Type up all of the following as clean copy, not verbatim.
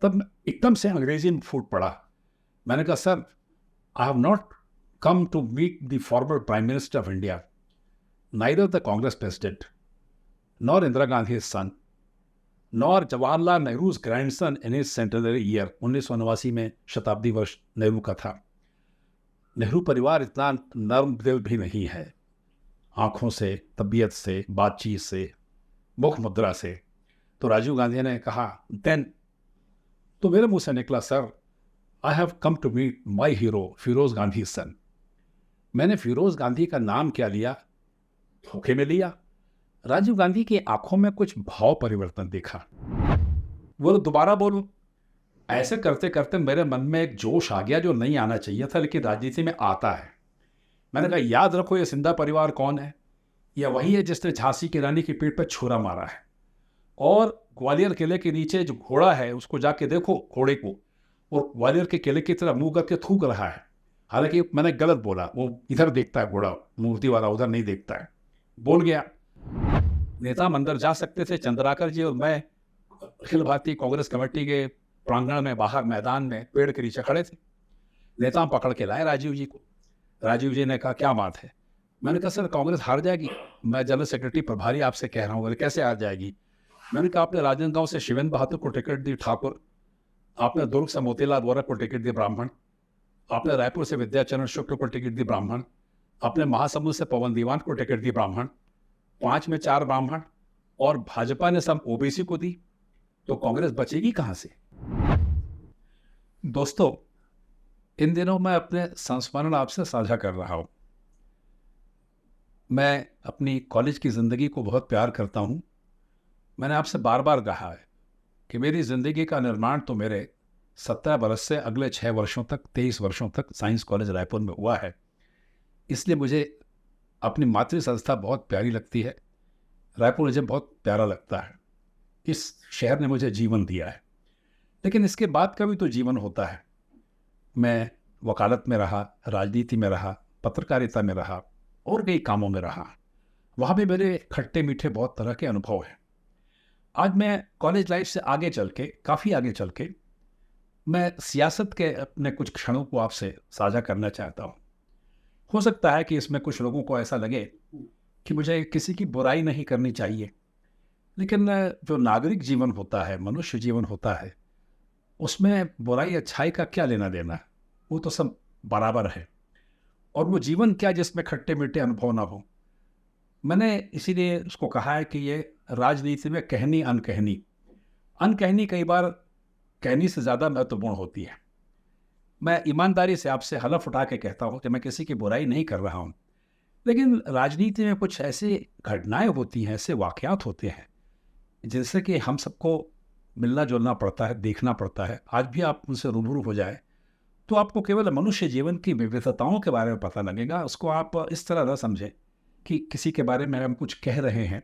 तब एकदम से अंग्रेजी में फूट पड़ा। मैंने कहा, sir, I have not come to meet the former Prime Minister of India, neither the Congress President, nor Indira Gandhi's son, nor Jawaharlal Nehru's grandson in his centenary year। 1989 में शताब्दी वर्ष नेहरू का था। नेहरू परिवार इतना नर्म दिल भी नहीं है, आंखों से, तबीयत से, बातचीत से, मुख मुद्रा से। तो राजीव गांधी ने कहा, देन, तो मेरे मुंह से निकला, sir, I have come to meet my hero Feroze Gandhi son. मैंने फिरोज गांधी का नाम क्या लिया, धोखे में लिया। राजीव गांधी की आंखों में कुछ भाव परिवर्तन देखा। वो दोबारा बोलूं, ऐसे करते करते मेरे मन में एक जोश आ गया जो नहीं आना चाहिए था, लेकिन राजनीति में आता है। मैंने कहा, याद रखो, ये सिंधा परिवार कौन है? यह वही है जिसने झांसी की रानी की पीठ पर छुरा मारा है। और ग्वालियर किले के नीचे जो घोड़ा है उसको जाके देखो, घोड़े को, और ग्वालियर के किले की तरह मुंह करके थूक रहा है। हालांकि मैंने गलत बोला, वो इधर देखता है घोड़ा, मूर्ति वाला उधर नहीं देखता है, बोल गया। नेता मंदिर जा सकते थे, चंद्राकर जी और मैं अखिल भारतीय कांग्रेस कमेटी के प्रांगण में बाहर मैदान में पेड़ के नीचे खड़े थे। नेता पकड़ के लाए राजीव जी को। राजीव जी ने कहा, क्या बात है? मैंने कहा, सर, कांग्रेस हार जाएगी। मैं जनरल सेक्रेटरी प्रभारी आपसे कह रहा हूँ। बोले, कैसे हार जाएगी? मैंने कहा, आपने राजनांदगांव से शिवेंद्र बहादुर को टिकट दी ठाकुर, आपने दुर्ग से मोतीलाल वोरा को टिकट दी ब्राह्मण, आपने रायपुर से विद्याचरण शुक्ल को टिकट दी ब्राह्मण, आपने महासमुंद से पवन दीवान को टिकट दी ब्राह्मण, 5 में 4 ब्राह्मण, और भाजपा ने सब ओबीसी को दी। तो कांग्रेस बचेगी कहां से? दोस्तों, इन दिनों मैं अपने संस्मरण आपसे साझा कर रहा हूं। मैं अपनी कॉलेज की जिंदगी को बहुत प्यार करता हूं। मैंने आपसे बार बार कहा है कि मेरी जिंदगी का निर्माण तो मेरे 17 बरस से अगले 6 वर्षों तक, 23 वर्षों तक साइंस कॉलेज रायपुर में हुआ है। इसलिए मुझे अपनी मातृ संस्था बहुत प्यारी लगती है। रायपुर मुझे बहुत प्यारा लगता है। इस शहर ने मुझे जीवन दिया है। लेकिन इसके बाद का भी तो जीवन होता है। मैं वकालत में रहा, राजनीति में रहा, पत्रकारिता में रहा और कई कामों में रहा। वहाँ भी मेरे खट्टे मीठे बहुत तरह के अनुभव हैं। आज मैं कॉलेज लाइफ से आगे चल के, काफ़ी आगे चल के, मैं सियासत के अपने कुछ क्षणों को आपसे साझा करना चाहता हूँ। हो सकता है कि इसमें कुछ लोगों को ऐसा लगे कि मुझे किसी की बुराई नहीं करनी चाहिए, लेकिन जो नागरिक जीवन होता है, मनुष्य जीवन होता है, उसमें बुराई अच्छाई का क्या लेना देना? वो तो सब बराबर है। और वो जीवन क्या जिसमें खट्टे मीठे अनुभव ना हो। मैंने इसीलिए उसको कहा है कि ये राजनीति में कहनी अनकहनी, अनकहनी कई बार कहनी से ज़्यादा महत्वपूर्ण होती है। मैं ईमानदारी से आपसे हलफ उठा के कहता हूँ कि मैं किसी की बुराई नहीं कर रहा हूँ, लेकिन राजनीति में कुछ ऐसी घटनाएं होती हैं, ऐसे वाक़यात होते हैं जिनसे कि हम सबको मिलना जुलना पड़ता है, देखना पड़ता है। आज भी आप उनसे रूबरू हो जाए तो आपको केवल मनुष्य जीवन की विविधताओं के बारे में पता लगेगा। उसको आप इस तरह न समझें कि किसी के बारे में हम कुछ कह रहे हैं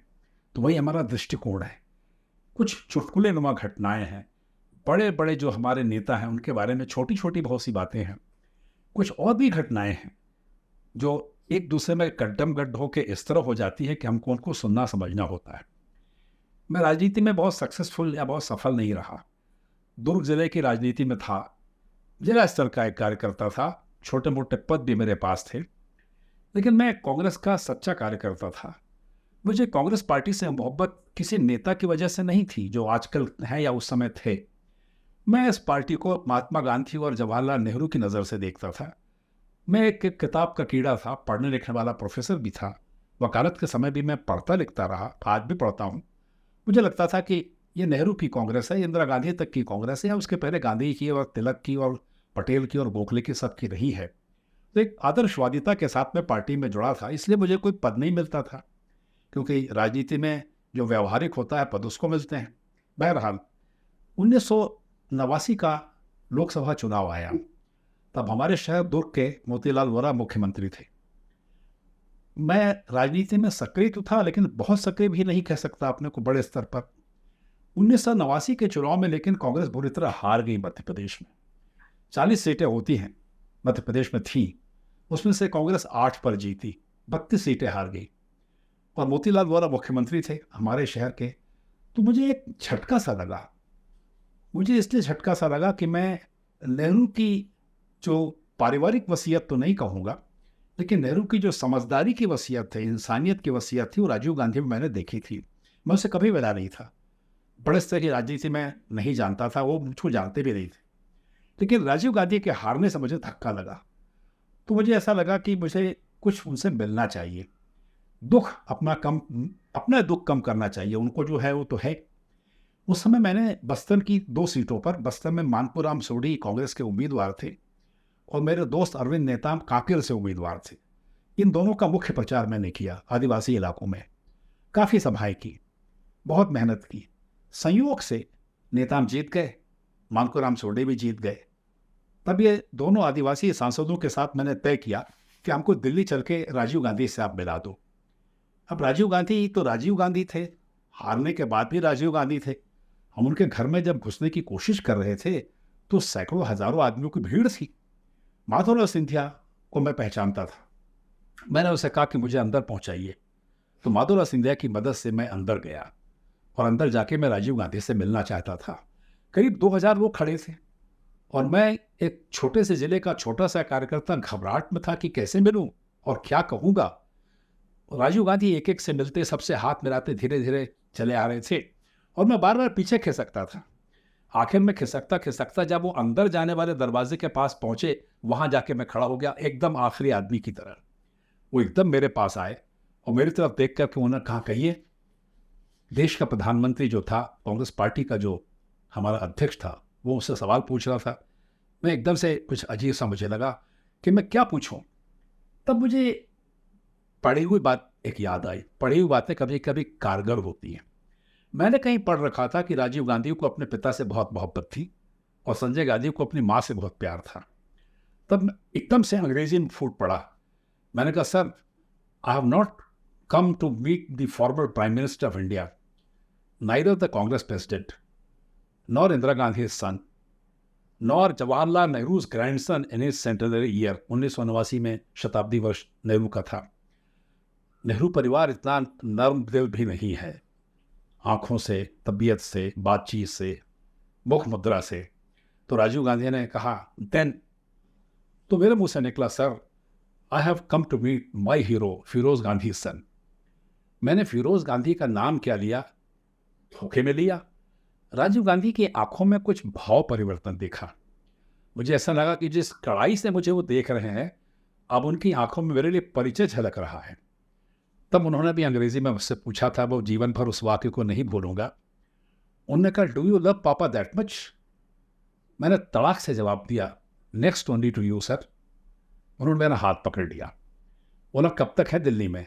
तो वही हमारा दृष्टिकोण है। कुछ चुटकुले नुमा घटनाएं हैं, बड़े बड़े जो हमारे नेता हैं उनके बारे में छोटी छोटी बहुत सी बातें हैं। कुछ और भी घटनाएं हैं जो एक दूसरे में गड्ढम गड्ढ होकर इस तरह हो जाती है कि हमको उनको सुनना समझना होता है। मैं राजनीति में बहुत सक्सेसफुल या बहुत सफल नहीं रहा। दुर्ग जिले की राजनीति में था, जिला स्तर का एक कार्यकर्ता था, छोटे मोटे पद भी मेरे पास थे, लेकिन मैं कांग्रेस का सच्चा कार्यकर्ता था। मुझे कांग्रेस पार्टी से मोहब्बत किसी नेता की वजह से नहीं थी जो आजकल हैं या उस समय थे। मैं इस पार्टी को महात्मा गांधी और जवाहरलाल नेहरू की नज़र से देखता था। मैं एक किताब का कीड़ा था, पढ़ने लिखने वाला प्रोफेसर भी था। वकालत के समय भी मैं पढ़ता लिखता रहा, आज भी पढ़ता हूँ। मुझे लगता था कि ये नेहरू की कांग्रेस है, इंदिरा गांधी तक की कांग्रेस है, या उसके पहले गांधी की और तिलक की और पटेल की और गोखले की सबकी रही है। तो एक आदर्शवादिता के साथ में पार्टी में जुड़ा था। इसलिए मुझे कोई पद नहीं मिलता था, क्योंकि राजनीति में जो व्यवहारिक होता है पद उसको मिलते हैं। बहरहाल 1989 का लोकसभा चुनाव आया। तब हमारे शहर दुर्ग के मोतीलाल वोरा मुख्यमंत्री थे। मैं राजनीति में सक्रिय तो था, लेकिन बहुत सक्रिय भी नहीं कह सकता अपने को बड़े स्तर पर। 1989 के चुनाव में लेकिन कांग्रेस बुरी तरह हार गई मध्य प्रदेश में। 40 सीटें होती हैं मध्य प्रदेश में थी, उसमें से कांग्रेस 8 पर जीती, 32 सीटें हार गई। और मोतीलाल वोरा मुख्यमंत्री थे हमारे शहर के। तो मुझे एक झटका सा लगा। मुझे इसलिए झटका सा लगा कि मैं नेहरू की जो पारिवारिक वसीयत तो नहीं कहूँगा, लेकिन नेहरू की जो समझदारी की वसीयत है, इंसानियत की वसीयत थी, वो राजीव गांधी में मैंने देखी थी। मैं उससे कभी मिला नहीं था। बड़े स्तर की राजनीति में नहीं जानता था, वो मुझको जानते भी नहीं थे। लेकिन राजीव गांधी के हारने से मुझे धक्का लगा। तो मुझे ऐसा लगा कि मुझे कुछ उनसे मिलना चाहिए। दुःख अपना दुःख कम करना चाहिए। उनको जो है वो तो है। उस समय मैंने बस्तर की 2 सीटों पर, बस्तर में मानपुर राम सोढ़ी कांग्रेस के उम्मीदवार थे और मेरे दोस्त अरविंद नेताम कांकेर से उम्मीदवार थे। इन दोनों का मुख्य प्रचार मैंने किया आदिवासी इलाकों में। काफ़ी सभाएं की, बहुत मेहनत की। संयोग से नेताम जीत गए, मानपुर राम सोढ़ी भी जीत गए। तब ये दोनों आदिवासी सांसदों के साथ मैंने तय किया कि हमको दिल्ली चल के राजीव गांधी से आप मिला दो। अब राजीव गांधी तो राजीव गांधी थे, हारने के बाद भी राजीव गांधी थे। हम उनके घर में जब घुसने की कोशिश कर रहे थे तो सैकड़ों हजारों आदमियों की भीड़ थी। माधवराव सिंधिया को मैं पहचानता था। मैंने उसे कहा कि मुझे अंदर पहुंचाइए। तो माधवराव सिंधिया की मदद से मैं अंदर गया और अंदर जाके मैं राजीव गांधी से मिलना चाहता था। करीब 2000 लोग खड़े थे और मैं एक छोटे से जिले का छोटा सा कार्यकर्ता घबराहट में था कि कैसे मिलूं और क्या कहूंगा। राजीव गांधी एक एक से मिलते, सबसे हाथ मिलाते धीरे धीरे चले आ रहे थे और मैं बार बार पीछे खिसकता था। आखिर में खिसकता खिसकता जब वो अंदर जाने वाले दरवाजे के पास पहुंचे, वहां जाके मैं खड़ा हो गया एकदम आखिरी आदमी की तरह। वो एकदम मेरे पास आए और मेरी तरफ देख कर के उन्होंने कहा, कहिए। देश का प्रधानमंत्री जो था, कांग्रेस पार्टी का जो हमारा अध्यक्ष था, वो उससे सवाल पूछ रहा था। मैं एकदम से कुछ अजीब सा मुझे लगा कि मैं क्या पूछूं। तब मुझे पढ़ी हुई बात एक याद आई। पढ़ी हुई बातें कभी कभी कारगर होती हैं। मैंने कहीं पढ़ रखा था कि राजीव गांधी को अपने पिता से बहुत मोहब्बत थी और संजय गांधी को अपनी माँ से बहुत प्यार था। तब मैं एकदम से अंग्रेजी में फूट पड़ा। मैंने कहा, sir, I have not come to meet the former Prime Minister of India, neither the Congress President, nor Indira Gandhi's son, nor Jawaharlal Nehru's grandson in his centenary year। 1989 में शताब्दी वर्ष नेहरू का था। नेहरू परिवार इतना नर्म दिल भी नहीं है, आंखों से, तबीयत से, बातचीत से, मुख मुद्रा से। तो राजीव गांधी ने कहा, देन, तो मेरे मुंह से निकला, sir, I have come to meet my hero Feroze Gandhi son. मैंने फिरोज गांधी का नाम क्या लिया, धोखे में लिया। राजीव गांधी की आंखों में कुछ भाव परिवर्तन देखा। मुझे ऐसा लगा कि जिस कड़ाई से मुझे वो देख रहे हैं, अब उनकी आंखों में मेरे लिए परिचय झलक रहा है। तब उन्होंने भी अंग्रेजी में मुझसे पूछा था, वो जीवन भर उस वाक्य को नहीं भूलूंगा। उन्होंने कहा, do you love papa that much? मैंने तड़ाक से जवाब दिया, next only to you sir. उन्होंने मेरा हाथ पकड़ लिया। बोला, कब तक है दिल्ली में?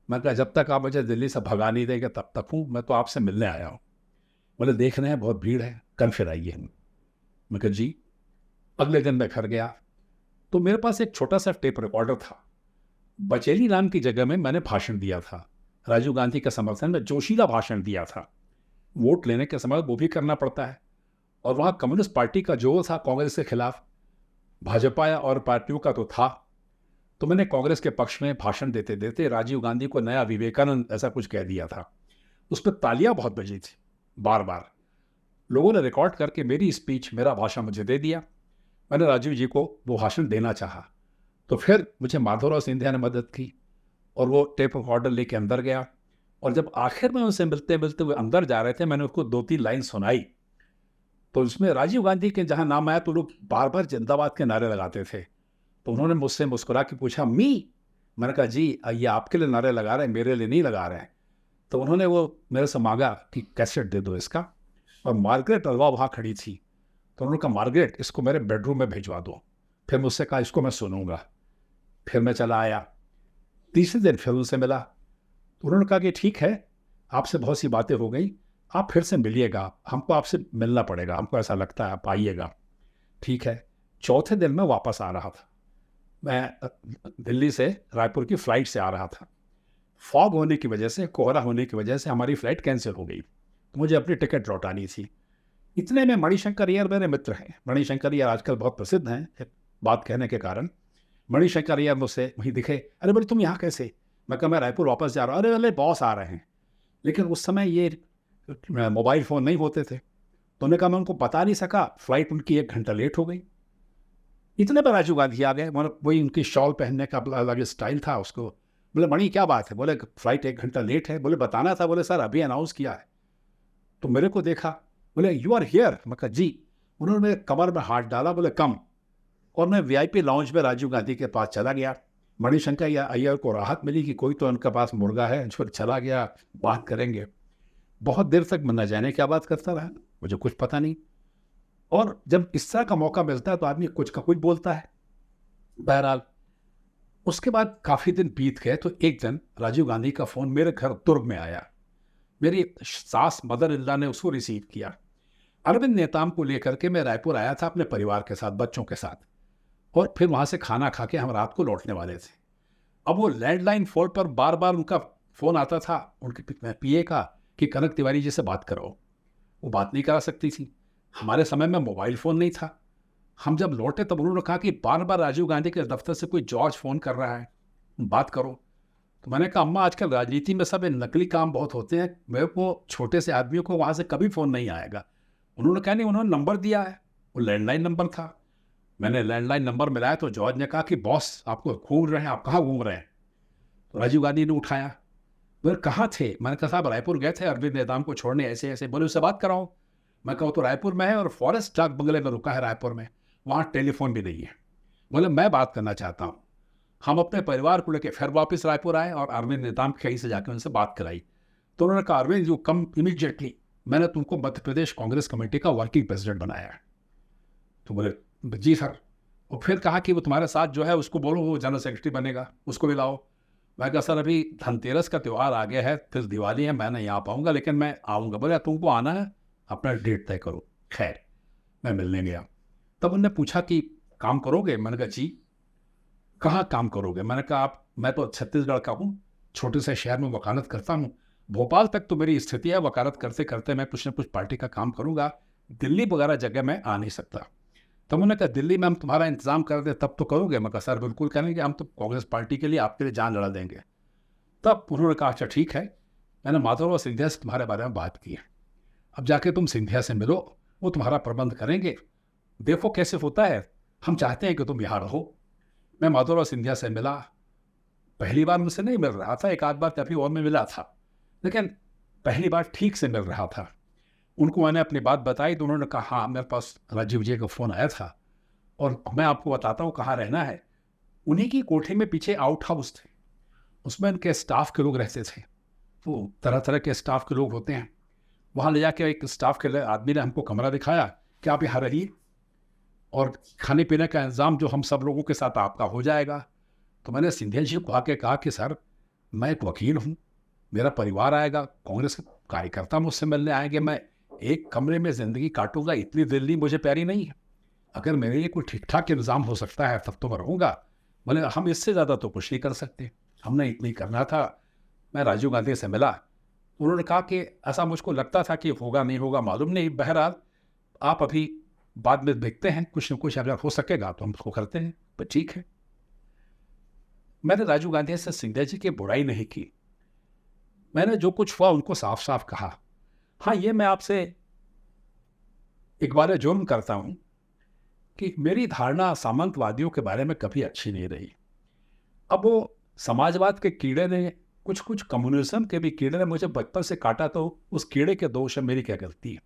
मैं कहा, जब तक आप मुझे दिल्ली से भगा नहीं देंगे तब तक हूँ, मैं तो आपसे मिलने आया हूँ। बोले, देख रहे हैं बहुत भीड़ है, कल फिर आइए। मैं कहा, जी। अगले दिन मैं घर गया तो मेरे पास एक छोटा सा टेप रिकॉर्डर था। बचेली राम की जगह में मैंने भाषण दिया था, राजीव गांधी के समर्थन में जोशीला भाषण दिया था। वोट लेने के समय वो भी करना पड़ता है और वहाँ कम्युनिस्ट पार्टी का जोर था कांग्रेस के खिलाफ, भाजपा और पार्टियों का तो था। तो मैंने कांग्रेस के पक्ष में भाषण देते देते राजीव गांधी को नया विवेकानंद ऐसा कुछ कह दिया था। उस पर तालियां बहुत बजी थी, बार बार। लोगों ने रिकॉर्ड करके मेरी स्पीच, मेरा भाषण मुझे दे दिया। मैंने राजीव जी को वो भाषण देना चाहा तो फिर मुझे माधवराव सिंधिया ने मदद की और वो टेप रिकॉर्डर लेके अंदर गया। और जब आखिर में उनसे मिलते मिलते वो अंदर जा रहे थे, मैंने उसको 2-3 लाइन सुनाई। तो उसमें राजीव गांधी के जहाँ नाम आया तो लोग बार बार जिंदाबाद के नारे लगाते थे। तो उन्होंने मुझसे मुस्कुरा के पूछा, मी? मैंने कहा, जी, ये आपके लिए नारे लगा रहे हैं, मेरे लिए नहीं लगा रहे हैं। तो उन्होंने वो मेरे से मांगा कि कैसेट दे दो इसका। और मार्गरेट अलवा वहाँ खड़ी थी। तो उन्होंने कहा, मार्गरेट, इसको मेरे बेडरूम में भिजवा दो। फिर मुझसे कहा, इसको मैं सुनूंगा। फिर मैं चला आया। तीसरे दिन फिर उनसे मिला तो उन्होंने कहा कि ठीक है, आपसे बहुत सी बातें हो गई, आप फिर से मिलिएगा, हमको आपसे मिलना पड़ेगा, हमको ऐसा लगता है, आप आइएगा। ठीक है। चौथे दिन मैं वापस आ रहा था। मैं दिल्ली से रायपुर की फ़्लाइट से आ रहा था। फॉग होने की वजह से, कोहरा होने की वजह से हमारी फ़्लाइट कैंसिल हो गई। तो मुझे अपनी टिकट लौटानी थी। इतने में मणिशंकर अय्यर मेरे मित्र हैं। मणिशंकर अय्यर आजकल बहुत प्रसिद्ध हैं बात कहने के कारण। मणिशंकर अय्यर मुझसे वहीं दिखे। अरे बोले, तुम यहाँ कैसे? मैं कहा, मैं रायपुर वापस जा रहा हूँ। अरे बोले, बॉस आ रहे हैं। लेकिन उस समय ये मोबाइल फ़ोन नहीं होते थे। तो उन्होंने कहा मैं उनको बता नहीं सका, फ्लाइट उनकी 1 घंटा लेट हो गई। इतने पर राजीव गांधी आ गए, मतलब वही उनकी शॉल पहनने का अलग स्टाइल था उसको। बोले मणि क्या बात है, बोले फ्लाइट 1 घंटा लेट है, बोले बताना था, बोले सर अभी अनाउंस किया है। तो मेरे को देखा, बोले यू आर हियर, मैं कहा जी। उन्होंने मेरे कमर में हाथ डाला, बोले कम, और मैं वीआईपी लाउंज में राजीव गांधी के पास चला गया। मणिशंकर या अय्यर को राहत मिली कि कोई तो उनके पास मुर्गा है, जो चला गया, बात करेंगे। बहुत देर तक मैं न जाने क्या बात करता रहा, मुझे कुछ पता नहीं। और जब इस तरह का मौका मिलता है तो आदमी कुछ का कुछ बोलता है। बहरहाल उसके बाद काफ़ी दिन बीत गए तो एक दिन राजीव गांधी का फ़ोन मेरे घर दुर्ग में आया। मेरी सास मदर इल्ला ने उसको रिसीव किया। अरविंद नेताम को लेकर के मैं रायपुर आया था अपने परिवार के साथ, बच्चों के साथ, और फिर वहाँ से खाना खा के हम रात को लौटने वाले थे। अब वो लैंडलाइन फ़ोन पर बार बार उनका फ़ोन आता था, उनके पीए का, कि कनक तिवारी जी से बात कराओ। वो बात नहीं करा सकती थी। हमारे समय में मोबाइल फ़ोन नहीं था। हम जब लौटे तब उन्होंने कहा कि बार बार राजीव गांधी के दफ्तर से कोई जॉर्ज फ़ोन कर रहा है, बात करो। तो मैंने कहा अम्मा आजकल राजनीति में सब नकली काम बहुत होते हैं, मेरे को छोटे से आदमियों को वहाँ से कभी फ़ोन नहीं आएगा। उन्होंने कहा नहीं, उन्होंने नंबर दिया है, वो लैंडलाइन नंबर था। मैंने लैंडलाइन नंबर मिलाया तो जॉर्ज ने कहा कि बॉस आपको घूम रहे हैं, आप कहाँ घूम रहे हैं? तो राजीव गांधी ने उठाया, बोले कहाँ थे? मैंने कहा साहब रायपुर गए थे अरविंद नेताम को छोड़ने, ऐसे ऐसे। बोले उससे बात कराओ। मैं कहूँ तो रायपुर में है और फॉरेस्ट डाक बंगले में रुका है रायपुर में, वहाँ टेलीफोन भी नहीं है। बोले मैं बात करना चाहता हूँ। हम अपने परिवार को लेकर फिर वापस रायपुर आए और अरविंद नेताम कहीं से जाकर उनसे बात कराई। तो उन्होंने कहा अरविंद यू कम इमीडिएटली, मैंने तुमको मध्य प्रदेश कांग्रेस कमेटी का वर्किंग प्रेसिडेंट बनाया है। तो बोले जी सर। और फिर कहा कि वो तुम्हारे साथ जो है उसको बोलो वो जनरल सेक्रेटरी बनेगा, उसको भी लाओ। मैं कहा सर अभी धनतेरस का त्यौहार आ गया है, फिर दिवाली है, मैं नहीं आ पाऊंगा, लेकिन मैं आऊँगा। बोले तुमको आना है, अपना डेट तय करो। खैर मैं मिलने गया। तब उनने पूछा कि काम करोगे? मैंने कहा जी। कहाँ काम करोगे? मैंने कहा आप, मैं तो छत्तीसगढ़ का हूँ, छोटे से शहर में वकालत करता हूँ, भोपाल तक तो मेरी स्थिति है, वकालत करते करते मैं कुछ न कुछ पार्टी का काम करूँगा, दिल्ली वगैरह जगह मैं आ नहीं सकता। तब उन्होंने कहा दिल्ली में हम तुम्हारा इंतजाम कर दें तब तो करोगे? मैं कहा सर बिल्कुल करेंगे, हम तो कांग्रेस पार्टी के लिए आपके लिए जान लड़ा देंगे। तब उन्होंने कहा अच्छा ठीक है, मैंने माधवराव सिंधिया से तुम्हारे बारे में बात की है, अब जाके तुम सिंधिया से मिलो, वो तुम्हारा प्रबंध करेंगे, देखो कैसे होता है, हम चाहते हैं कि तुम यहाँ रहो। मैं माधवराव सिंधिया से मिला। पहली बार मुझसे नहीं मिल रहा था, एक आध बार कभी और में मिला था, लेकिन पहली बार ठीक से मिल रहा था। उनको मैंने अपनी बात बताई तो उन्होंने कहा हाँ मेरे पास राजीव जी का फ़ोन आया था और मैं आपको बताता हूँ कहाँ रहना है। उन्हीं की कोठे में पीछे आउट हाउस थे, उसमें उनके स्टाफ के लोग रहते थे। वो तरह तरह के स्टाफ के लोग होते हैं। वहाँ ले जाके एक स्टाफ के आदमी ने हमको कमरा दिखाया कि आप यहाँ रहिए और खाने पीने का इंतज़ाम जो हम सब लोगों के साथ आपका हो जाएगा। तो मैंने सिंधिया जी को आके कहा कि सर मैं एक वकील हूँ, मेरा परिवार आएगा, कांग्रेस के कार्यकर्ता मुझसे मिलने आएंगे, मैं एक कमरे में ज़िंदगी काटूंगा, इतनी दिल्ली मुझे प्यारी नहीं है। अगर मेरे लिए कोई ठीक ठाक इंतज़ाम हो सकता है तब तो मैं रहूँगा। बोले हम इससे ज़्यादा तो कुछ नहीं कर सकते, हमने इतना ही करना था। मैं राजीव गांधी से मिला, उन्होंने कहा कि ऐसा मुझको लगता था कि होगा नहीं होगा मालूम नहीं, बहरहाल आप अभी बाद में देखते हैं, कुछ न कुछ अगर हो सकेगा तो हम उसको करते हैं। पर ठीक है। मैंने राजीव गांधी से सिंधिया जी की बुराई नहीं की, मैंने जो कुछ हुआ उनको साफ साफ कहा। हाँ ये मैं आपसे एक बार जुर्म करता हूँ कि मेरी धारणा सामंतवादियों के बारे में कभी अच्छी नहीं रही। अब वो समाजवाद के कीड़े ने, कुछ कुछ कम्युनिज्म के भी कीड़े ने मुझे बचपन से काटा, तो उस कीड़े के दोष है, मेरी क्या गलती है?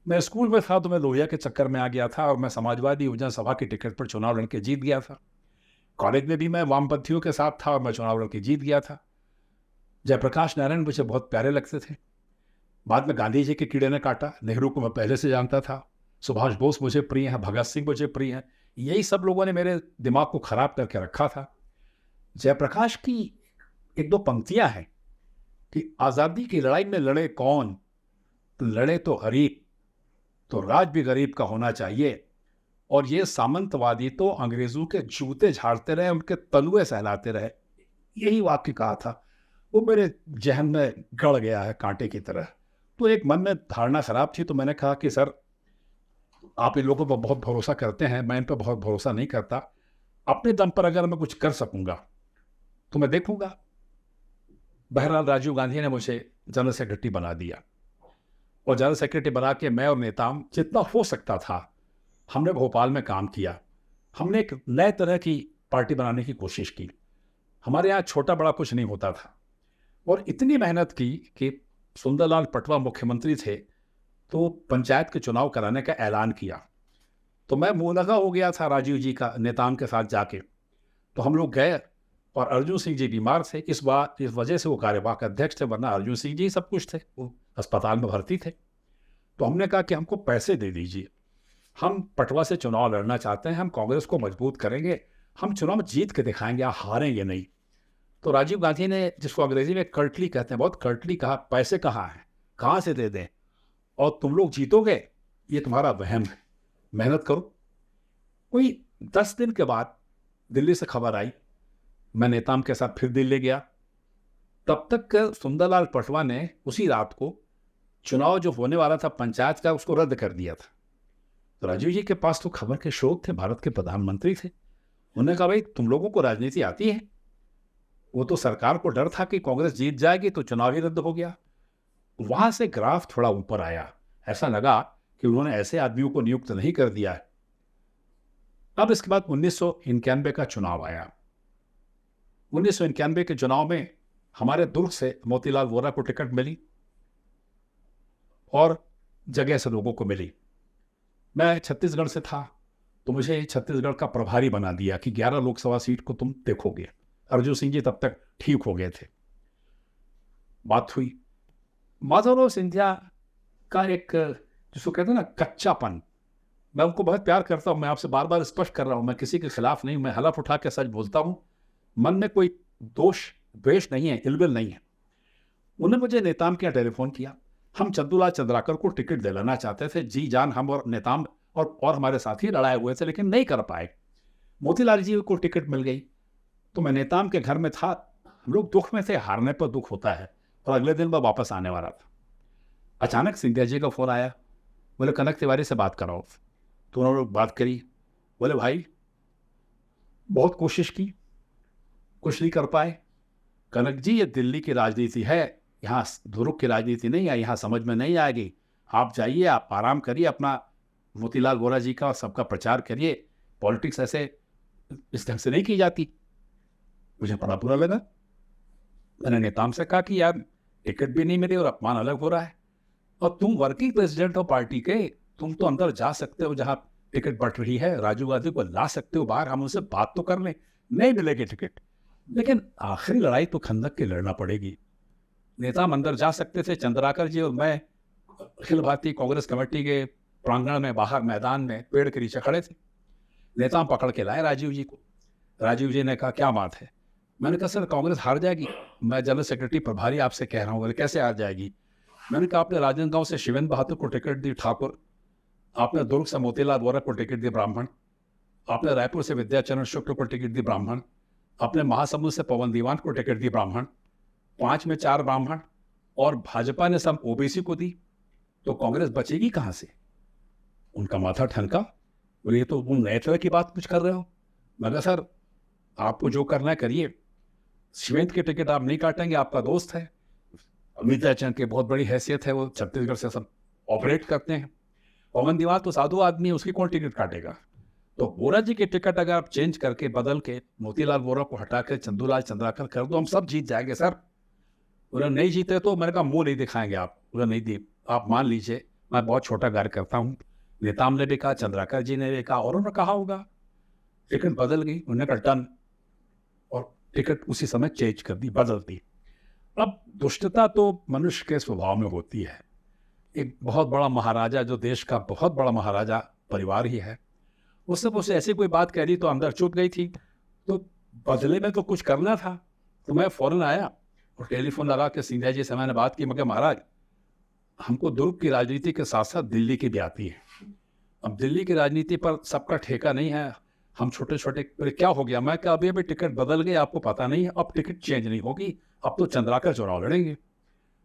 मैं स्कूल में था तो मैं लोहिया के चक्कर में आ गया था और मैं समाजवादी युवजन सभा की टिकट पर चुनाव लड़ के जीत गया था। कॉलेज में भी मैं वामपंथियों के साथ था और मैं चुनाव लड़ के जीत गया था। जयप्रकाश नारायण मुझे बहुत प्यारे लगते थे। बाद में गांधी जी के कीड़े ने काटा, नेहरू को मैं पहले से जानता था, सुभाष बोस मुझे प्रिय हैं, भगत सिंह मुझे प्रिय हैं, यही सब लोगों ने मेरे दिमाग को खराब करके रखा था। जयप्रकाश की एक दो पंक्तियां हैं कि आज़ादी की लड़ाई में लड़े कौन, तो लड़े तो गरीब, तो राज भी गरीब का होना चाहिए, और ये सामंतवादी तो अंग्रेजों के जूते झाड़ते रहे, उनके तलुए सहलाते रहे। यही वाक्य कहा था, वो मेरे जहन में गड़ गया है कांटे की तरह। तो एक मन में धारणा खराब थी, तो मैंने कहा कि सर आप इन लोगों पर बहुत भरोसा करते हैं, मैं इन पर बहुत भरोसा नहीं करता, अपने दम पर अगर मैं कुछ कर सकूंगा तो मैं देखूंगा। बहरहाल राजीव गांधी ने मुझे जनरल सेक्रेटरी बना दिया और जनरल सेक्रेटरी बना के मैं और नेताम जितना हो सकता था हमने भोपाल में काम किया। हमने एक नए तरह की पार्टी बनाने की कोशिश की। हमारे यहाँ छोटा बड़ा कुछ नहीं होता था और इतनी मेहनत की कि सुंदरलाल पटवा मुख्यमंत्री थे तो पंचायत के चुनाव कराने का ऐलान किया। तो मैं मुँह लगा हो गया था राजीव जी का नेताम के साथ जाके। तो हम लोग गए और अर्जुन सिंह जी बीमार थे, इस वजह से वो कार्यवाहक अध्यक्ष थे, वरना अर्जुन सिंह जी सब कुछ थे, वो अस्पताल में भर्ती थे। तो हमने कहा कि हमको पैसे दे दीजिए, हम पटवा से चुनाव लड़ना चाहते हैं, हम कांग्रेस को मजबूत करेंगे, हम चुनाव जीत के दिखाएंगे, आप हारेंगे नहीं। तो राजीव गांधी ने, जिसको अंग्रेजी में कर्टली कहते हैं, बहुत कर्टली कहा, पैसे कहाँ हैं, कहाँ से दे दें, और तुम लोग जीतोगे ये तुम्हारा वहम है, मेहनत करो। कोई 10 दिन के बाद दिल्ली से खबर आई, मैं नेताम के साथ फिर दिल्ली गया। तब तक सुंदरलाल पटवा ने उसी रात को चुनाव जो होने वाला था पंचायत का, उसको रद्द कर दिया था। तो राजीव जी के पास तो खबर के स्रोत थे, भारत के प्रधानमंत्री थे। उन्होंने कहा, भाई तुम लोगों को राजनीति आती है। वो तो सरकार को डर था कि कांग्रेस जीत जाएगी तो चुनाव ही रद्द हो गया। वहां से ग्राफ थोड़ा ऊपर आया, ऐसा लगा कि उन्होंने ऐसे आदमियों को नियुक्त नहीं कर दिया है। अब इसके बाद 1991 का चुनाव आया। 1991 के चुनाव में हमारे दुर्ग से मोतीलाल वोरा को टिकट मिली और जगह से लोगों को मिली। मैं छत्तीसगढ़ से था तो मुझे छत्तीसगढ़ का प्रभारी बना दिया कि 11 लोकसभा सीट को तुम देखोगे। अर्जुन सिंह जी तब तक ठीक हो गए थे। बात हुई माधवराव सिंधिया का एक, जिसको कहते हैं ना, कच्चापन। मैं उनको बहुत प्यार करता हूं, मैं आपसे बार बार स्पष्ट कर रहा हूं, मैं किसी के खिलाफ नहीं, मैं हलफ उठा के सच बोलता हूं, मन में कोई दोष द्वेष नहीं है, इलबिल नहीं है। उन्होंने मुझे नेताम के यहाँ टेलीफोन किया, हम चंदूलाल चंद्राकर को टिकट दिलाना चाहते थे, जी जान हम और नेताम और हमारे साथी लड़ाए हुए थे, लेकिन नहीं कर पाए। मोतीलाल जी को टिकट मिल गई। तो मैं नेताम के घर में था, हम लोग दुख में थे, हारने पर दुख होता है, और अगले दिन मैं वापस आने वाला था। अचानक सिंधिया जी का फोन आया, बोले कनक तिवारी से बात कराओ। तो उन्होंने बात करी, बोले भाई बहुत कोशिश की, कुछ नहीं कर पाए। कनक जी ये दिल्ली की राजनीति है, यहाँ दुर्ग की राजनीति नहीं है, यहाँ समझ में नहीं आएगी, आप जाइए, आप आराम करिए, अपना मोतीलाल वोरा जी का और सबका प्रचार करिए, पॉलिटिक्स ऐसे इस ढंग से नहीं की जाती। मुझे बड़ा बुरा लगा। मैंने नेताम से कहा कि यार टिकट भी नहीं मिली और अपमान अलग हो रहा है, और तुम वर्किंग प्रेसिडेंट हो पार्टी के, तुम तो अंदर जा सकते हो जहां टिकट बट रही है, राजीव गांधी को ला सकते हो बाहर, हम उनसे बात तो कर लें, नहीं मिलेगी टिकट, लेकिन आखिरी लड़ाई तो खंदक की लड़ना पड़ेगी। नेता अंदर जा सकते थे, चंद्राकर जी और मैं अखिल भारतीय कांग्रेस कमेटी के प्रांगण में, बाहर मैदान में पेड़ के नीचे खड़े थे। नेता पकड़ के लाए राजीव जी को। राजीव जी ने कहा क्या बात है? मैंने कहा सर कांग्रेस हार जाएगी, मैं जनरल सेक्रेटरी प्रभारी आपसे कह रहा हूँ। बोले कैसे हार जाएगी? मैंने कहा आपने राजनांदगांव से शिवेंद्र बहादुर को टिकट दी ठाकुर, आपने दुर्ग से मोतीलाल वोरा को टिकट दी ब्राह्मण, आपने रायपुर से विद्याचरण शुक्ल को टिकट दी ब्राह्मण, आपने महासमुंद से पवन दीवान को टिकट दी ब्राह्मण, 5 में 4 ब्राह्मण, और भाजपा ने सब ओबीसी को दी, तो कांग्रेस बचेगी कहां से? उनका माथा ठनका। बोले ये तो तुम नए तरह की बात कुछ कर रहे हो। मैं कहा सर आपको जो करना है करिए, शिवेंद्र की टिकट आप नहीं काटेंगे, आपका दोस्त है, अमिताभ बच्चन की बहुत बड़ी हैसियत है, वो छत्तीसगढ़ से सब ऑपरेट करते हैं। पवन दीवान तो साधु आदमी है, उसकी कौन टिकट काटेगा? तो वोरा जी की टिकट अगर आप चेंज करके बदल के मोतीलाल वोरा को हटा कर चंदूलाल चंद्राकर कर दो, हम सब जीत जाएंगे सर। उन्होंने नहीं जीते तो मैंने कहा मुंह नहीं दिखाएंगे आप। उन्होंने नहीं दी, आप मान लीजिए मैं बहुत छोटा कार्य करता हूँ। नेताम ने भी कहा, चंद्राकर जी ने भी कहा, और उन्होंने कहा होगा। टिकट बदल गई, उन्होंने कहा डन, और टिकट उसी समय चेंज कर दी, बदल दी। अब दुष्टता तो मनुष्य के स्वभाव में होती है। एक बहुत बड़ा महाराजा, जो देश का बहुत बड़ा महाराजा परिवार ही है, उससे मुझसे ऐसी कोई बात कह दी तो अंदर चुप गई थी, तो बदले में तो कुछ करना था। तो मैं फौरन आया और टेलीफोन लगा के सिंधिया जी से मैंने बात की। मगर महाराज हमको दुर्ग की राजनीति के साथ साथ दिल्ली की भी आती है, अब दिल्ली की राजनीति पर सबका ठेका नहीं है, हम छोटे छोटे। क्या हो गया? मैं क्या अभी टिकट बदल गई, आपको पता नहीं है? अब टिकट चेंज नहीं होगी, अब तो चंद्राकर चुनाव लड़ेंगे।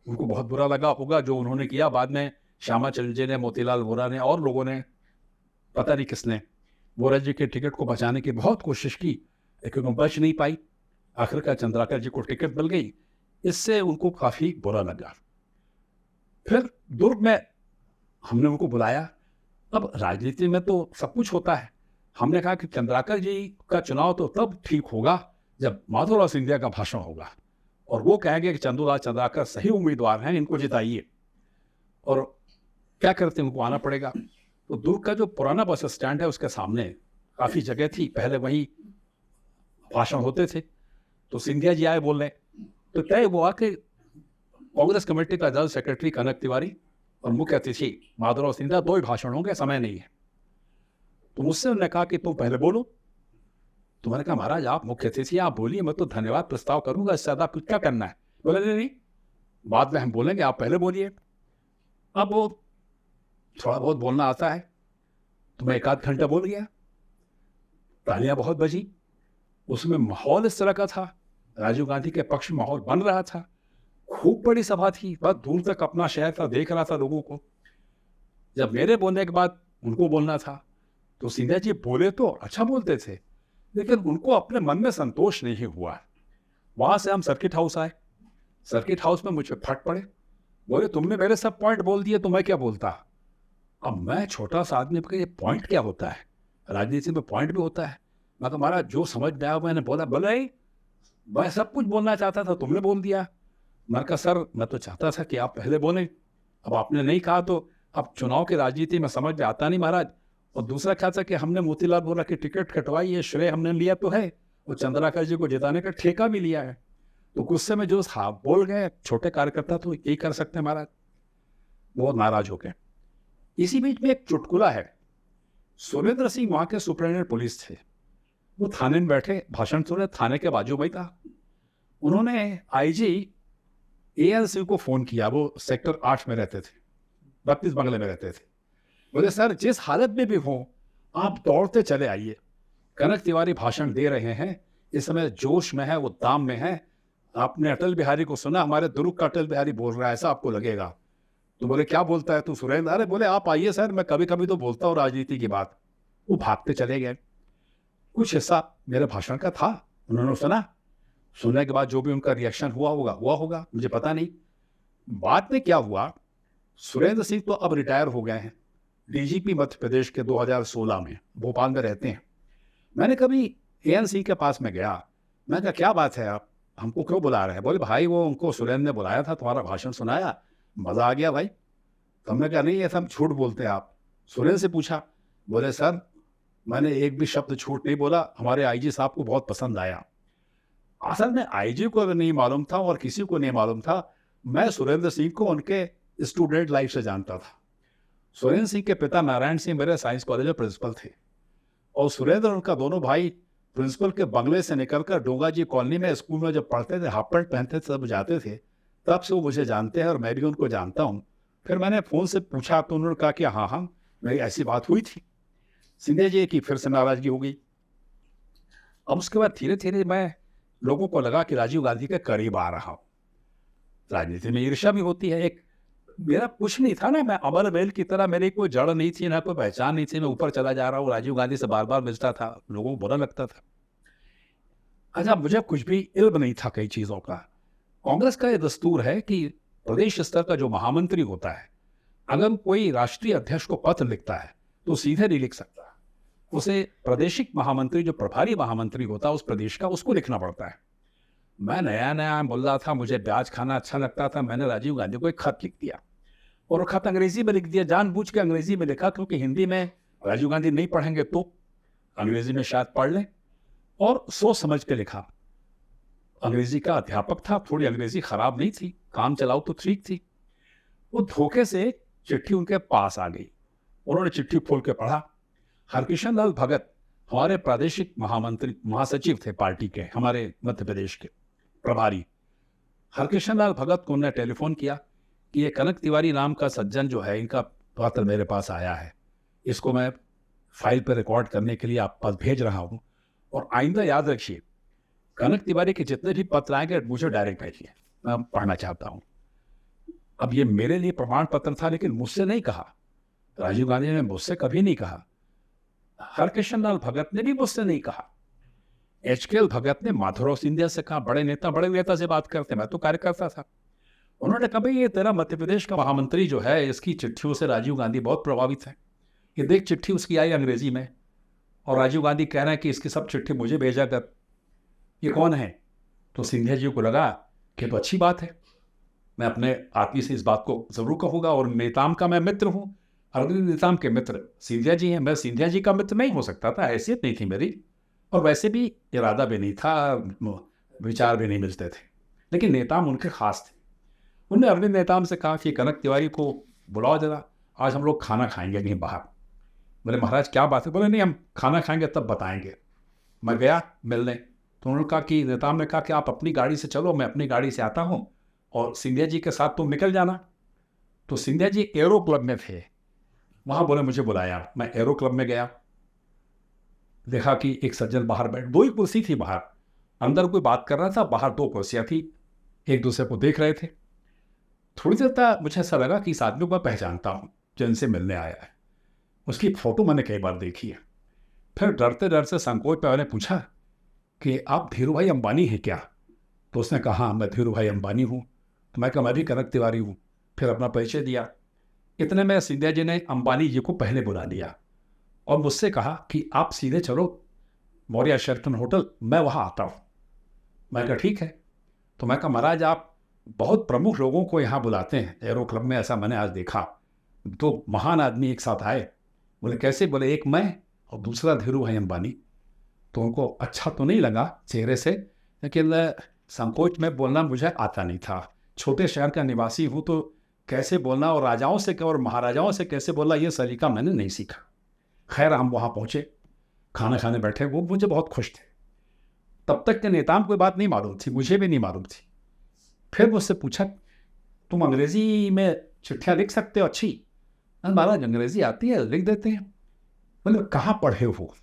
उनको बहुत बुरा लगा होगा जो उन्होंने किया। बाद में श्यामाचरण जी ने, मोतीलाल वोरा ने और लोगों ने, पता नहीं किसने, वोरा जी के टिकट को बचाने की बहुत कोशिश की, लेकिन बच नहीं पाई। आखिरकार चंद्राकर जी को टिकट मिल गई, इससे उनको काफी बुरा लगा। फिर दुर्ग में हमने उनको बुलाया। अब राजनीति में तो सब कुछ होता है। हमने कहा कि चंद्राकर जी का चुनाव तो तब ठीक होगा जब माधवराव सिंधिया का भाषण होगा और वो कहेंगे कि चंदूलाल चंद्राकर सही उम्मीदवार हैं, इनको जिताइए। और क्या करते हैं, उनको आना पड़ेगा। तो दुर्ग का जो पुराना बस स्टैंड है उसके सामने काफ़ी जगह थी, पहले वहीं भाषण होते थे। तो सिंधिया जी आए बोलने, तो तय हुआ कि कांग्रेस कमेटी का जनरल सेक्रेटरी कनक तिवारी और मुख्य अतिथि माधवराव सिंधिया, 2 ही भाषण होंगे, समय नहीं है। तो मुझसे उन्होंने कहा कि तुम पहले बोलो। तो मैंने कहा महाराज आप मुख्य अतिथि, आप बोलिए, मैं तो धन्यवाद प्रस्ताव करूंगा, इससे ज्यादा कुछ क्या करना है। बोले नहीं नहीं, बाद में हम बोलेंगे, आप पहले बोलिए। अब वो थोड़ा बहुत बोलना आता है, तो मैं 1 आध घंटा बोल गया, तालियां बहुत बजी। उसमें माहौल इस तरह का था, राजीव गांधी के पक्ष में माहौल बन रहा था। खूब बड़ी सभा थी, बहुत दूर तक अपना शहर था, देख रहा था लोगों को। जब मेरे बोलने के बाद उनको बोलना था, तो सिंधिया जी बोले तो अच्छा बोलते थे, लेकिन उनको अपने मन में संतोष नहीं हुआ। वहां से हम सर्किट हाउस आए। सर्किट हाउस में मुझे फट पड़े, बोले तुमने मेरे सब पॉइंट बोल दिए तो मैं क्या बोलता। अब मैं छोटा सा आदमी, ये पॉइंट क्या होता है, राजनीति में पॉइंट भी होता है। मैं तो महाराज जो समझ में आया मैंने बोला। बोले मैं सब कुछ बोलना चाहता था, तुमने बोल दिया। मैं कहा सर मैं तो चाहता था कि आप पहले बोले, अब आपने नहीं कहा तो अब चुनाव की राजनीति में समझ में आता नहीं महाराज। और दूसरा क्या था कि हमने मोतीलाल वोरा की टिकट कटवाई है, श्रेय हमने लिया तो है, और चंद्राकर जी को जिताने का ठेका भी लिया है। तो गुस्से में जो बोल गए, छोटे कार्यकर्ता तो यही कर सकते हैं महाराज, बहुत नाराज हो गए। इसी बीच में एक चुटकुला है। सुरेंद्र सिंह वहां के सुपरिटेंडेंट पुलिस थे, वो थाने में बैठे भाषण सुने, थाने के बाजू में था। उन्होंने आईजी एएन सिंह को फोन किया, वो सेक्टर 8 में रहते थे, 32 बंगले में रहते थे। बोले सर जिस हालत में भी हो आप दौड़ते चले आइए, कनक तिवारी भाषण दे रहे हैं, इस समय जोश में है, वो दाम में है। आपने अटल बिहारी को सुना, हमारे दुर्ग का अटल बिहारी बोल रहा है, ऐसा आपको लगेगा। तो बोले क्या बोलता है तू सुरेंद्र? अरे बोले आप आइए सर, मैं कभी कभी तो बोलता हूँ राजनीति की बात। वो भागते चले गए। कुछ हिस्सा मेरे भाषण का था, उन्होंने सुना। सुनने के बाद जो भी उनका रिएक्शन हुआ होगा, मुझे पता नहीं। बाद में क्या हुआ, सुरेंद्र सिंह तो अब रिटायर हो गए हैं, डीजीपी मध्य प्रदेश के 2016 में, भोपाल में रहते हैं। मैंने कभी एएन सिंह के पास में गया, मैं कहा क्या बात है, आप हमको क्यों बुला रहे हैं? बोले भाई वो उनको सुरेंद्र ने बुलाया था, तुम्हारा भाषण सुनाया, मजा आ गया भाई। तो हमने कहा नहीं ऐसा हम झूठ बोलते हैं आप। सुरेंद्र से पूछा, बोले सर मैंने एक भी शब्द झूठ नहीं बोला, हमारे आईजी साहब को बहुत पसंद आया। असल में आईजी को नहीं मालूम था और किसी को नहीं मालूम था, मैं सुरेंद्र सिंह को उनके स्टूडेंट लाइफ से जानता था। सुरेंद्र सिंह के पिता नारायण सिंह मेरे साइंस कॉलेज में प्रिंसिपल थे, और सुरेंद्र उनका दोनों भाई प्रिंसिपल के बंगले से निकलकर डोंगा जी कॉलोनी में स्कूल में जब पढ़ते थे, हाफ पैंट पहनते थे, तब जाते थे, तब से वो मुझे जानते हैं और मैं भी उनको जानता हूँ। फिर मैंने फ़ोन से पूछा तो उन्होंने कहा कि हाँ मेरी ऐसी बात हुई थी। सिंधिया जी की फिर से नाराजगी हो गई। अब उसके बाद धीरे धीरे मैं लोगों को लगा कि राजीव गांधी के करीब आ रहा हूँ। राजनीति में ईर्ष्या भी होती है। एक मेरा कुछ नहीं था ना, मैं अमर बेल की तरह, मेरी कोई जड़ नहीं थी, ना कोई पहचान नहीं थी, मैं ऊपर चला जा रहा हूँ, राजीव गांधी से बार बार मिलता था, लोगों को बुरा लगता था। अच्छा मुझे कुछ भी इल्म नहीं था कई चीज़ों का। कांग्रेस का यह दस्तूर है कि प्रदेश स्तर का जो महामंत्री होता है, अगर कोई राष्ट्रीय अध्यक्ष को पत्र लिखता है तो सीधे नहीं लिख सकता, उसे प्रादेशिक महामंत्री, जो प्रभारी महामंत्री होता है उस प्रदेश का, उसको लिखना पड़ता है। मैं नया नया बोल रहा था, मुझे प्याज खाना अच्छा लगता था, मैंने राजीव गांधी को एक खत लिख दिया, और वो खत अंग्रेजी में लिख दिया, जानबूझ के अंग्रेजी में लिखा, क्योंकि हिंदी में राजीव गांधी नहीं पढ़ेंगे तो अंग्रेजी में शायद पढ़ लें, और सोच समझ के लिखा। अंग्रेजी का अध्यापक था, थोड़ी अंग्रेजी खराब नहीं थी, काम चलाओ तो ठीक थी। वो धोखे से चिट्ठी उनके पास आ गई, उन्होंने चिट्ठी खोल के पढ़ा। हरकिशन लाल भगत हमारे प्रादेशिक महामंत्री, महासचिव थे पार्टी के, हमारे मध्य प्रदेश के प्रभारी। हरकिशन लाल भगत को उन्होंने टेलीफोन किया कि ये कनक तिवारी नाम का सज्जन जो है, इनका पत्र मेरे पास आया है, इसको मैं फाइल पर रिकॉर्ड करने के लिए आप पास भेज रहा हूँ, और आइंदा याद रखिए कनक तिवारी के जितने भी पत्र आएंगे मुझे डायरेक्ट भेजिए, मैं पढ़ना चाहता हूँ। अब ये मेरे लिए प्रमाण पत्र था, लेकिन मुझसे नहीं कहा, राजीव गांधी ने मुझसे कभी नहीं कहा, हरकिशन लाल भगत ने भी मुझसे नहीं कहा, एचकेएल भगत ने माधवराव सिंधिया से कहा। बड़े नेता से बात करते, मैं तो कार्यकर्ता था। उन्होंने कहा भाई ये तेरा मध्य प्रदेश का महामंत्री जो है इसकी चिट्ठियों से राजीव गांधी बहुत प्रभावित है, ये देख चिट्ठी उसकी आई अंग्रेजी में और राजीव गांधी कह रहे हैं कि इसकी सब चिट्ठी मुझे भेजा कर, ये कौन है? तो सिंधिया जी को लगा कि तो अच्छी बात है, मैं अपने आदमी से इस बात को जरूर कहूंगा, और नेताम का मैं मित्र हूं, अरविंद नेताम के मित्र सिंधिया जी हैं, मैं सिंधिया जी का मित्र नहीं हो सकता था, हैसियत नहीं थी मेरी, और वैसे भी इरादा भी नहीं था, विचार भी नहीं मिलते थे, लेकिन नेताम उनके खास थे। उन्होंने अरविंद नेताम से कहा कि कनक तिवारी को बुलाओ जरा, आज हम लोग खाना खाएंगे कहीं बाहर। बोले महाराज क्या बात है? बोले नहीं, हम खाना खाएंगे तब बताएंगे। मैं गया मिलने, तो उन्होंने कहा कि नेताम ने कहा कि आप अपनी गाड़ी से चलो, मैं अपनी गाड़ी से आता हूँ और सिंधिया जी के साथ तुम निकल जाना। तो सिंधिया जी एरो क्लब में थे, वहाँ बोले मुझे बुलाया, मैं एरो क्लब में गया, देखा कि एक सज्जन बाहर बैठ, दो ही कुर्सी थी बाहर, अंदर कोई बात कर रहा था, बाहर दो कुर्सियाँ थी, एक दूसरे को देख रहे थे। थोड़ी देर तक मुझे ऐसा लगा कि इस आदमी को मैं पहचानता हूँ जो इनसे मिलने आया है, उसकी फोटो मैंने कई बार देखी है। फिर डरते डरते संकोच पे मैंने पूछा कि आप धीरू भाई अंबानी हैं क्या? तो उसने कहा हाँ मैं धीरू भाई अंबानी हूँ। तो मैं कहा मैं भी कनक तिवारी हूँ। फिर अपना परिचय दिया। इतने में सिंधिया जी ने अंबानी जी को पहले बुला लिया और मुझसे कहा कि आप सीधे चलो मौर्य शेरटन होटल, मैं वहाँ आता हूँ। मैं कहा ठीक है। तो मैं कहा महाराज आप बहुत प्रमुख लोगों को यहाँ बुलाते हैं एरो क्लब में, ऐसा मैंने आज देखा, दो महान आदमी एक साथ आए। बोले कैसे? बोले एक मैं और दूसरा धीरू भाई अंबानी। तो उनको अच्छा तो नहीं लगा चेहरे से, लेकिन संकोच में बोलना मुझे आता नहीं था, छोटे शहर का निवासी हूँ, तो कैसे बोलना और राजाओं से और महाराजाओं से कैसे बोलना ये सलीका मैंने नहीं सीखा। खैर हम वहाँ पहुँचे, खाना खाने बैठे, वो मुझे बहुत खुश थे। तब तक के नेताओं को बात नहीं मालूम थी, मुझे भी नहीं मालूम थी। फिर मुझसे पूछा तुम अंग्रेजी में चिट्ठियाँ लिख सकते हो? अच्छी। महाराज अंग्रेजी आती है, लिख देते हैं। मतलब कहाँ पढ़े हो?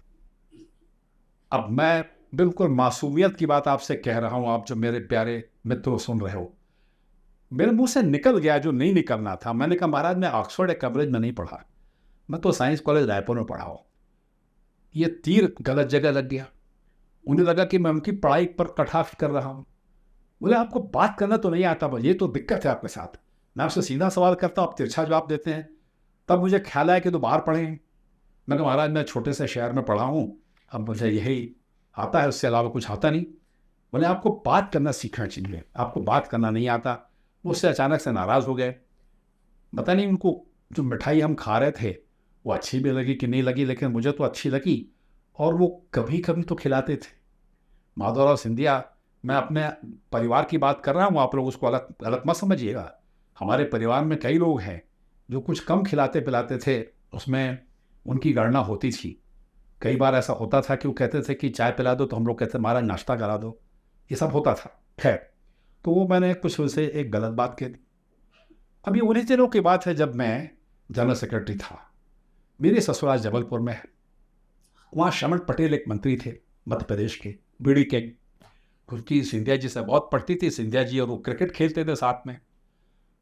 अब मैं बिल्कुल मासूमियत की बात आपसे कह रहा हूं, आप जो मेरे प्यारे मित्रों सुन रहे हो, मेरे मुंह से निकल गया जो नहीं निकलना था। मैंने कहा महाराज मैं ऑक्सफोर्ड या कैम्ब्रिज में नहीं पढ़ा, मैं तो साइंस कॉलेज रायपुर में पढ़ा हूँ। ये तीर गलत जगह लग गया। उन्हें लगा कि मैं उनकी पढ़ाई पर कटाक्ष कर रहा हूँ। बोले आपको बात करना तो नहीं आता, ये तो दिक्कत है आपके साथ। मैं आपसे सीधा सवाल करता हूँ, आप तिरछा जवाब देते हैं। तब मुझे ख्याल आया कि तो बाहर पढ़े हैं। मैं कहा महाराज मैं छोटे से शहर में पढ़ा हूँ, अब मुझे यही आता है, उससे अलावा कुछ आता नहीं। बोले आपको बात करना सीखना चाहिए, आपको बात करना नहीं आता। मुझसे अचानक से नाराज़ हो गए। पता नहीं उनको जो मिठाई हम खा रहे थे वो अच्छी भी लगी कि नहीं लगी, लेकिन मुझे तो अच्छी लगी, और वो कभी कभी तो खिलाते थे। माधवराव सिंधिया, मैं अपने परिवार की बात कर रहा हूँ, आप लोग उसको अलग गलत मत समझिएगा। हमारे परिवार में कई लोग हैं जो कुछ कम खिलाते पिलाते थे, उसमें उनकी गणना होती थी। कई बार ऐसा होता था कि वो कहते थे कि चाय पिला दो, तो हम लोग कहते महाराज नाश्ता करा दो, ये सब होता था। खैर, तो वो मैंने कुछ उनसे एक गलत बात कह दी। अभी उन्हीं दिनों की बात है जब मैं जनरल सेक्रेटरी था, मेरे ससुराल जबलपुर में है। वहाँ श्रमण पटेल एक मंत्री थे मध्य प्रदेश के, बीड़ी के, उनकी सिंधिया जी से बहुत पड़ती थी। सिंधिया जी और वो क्रिकेट खेलते थे साथ में।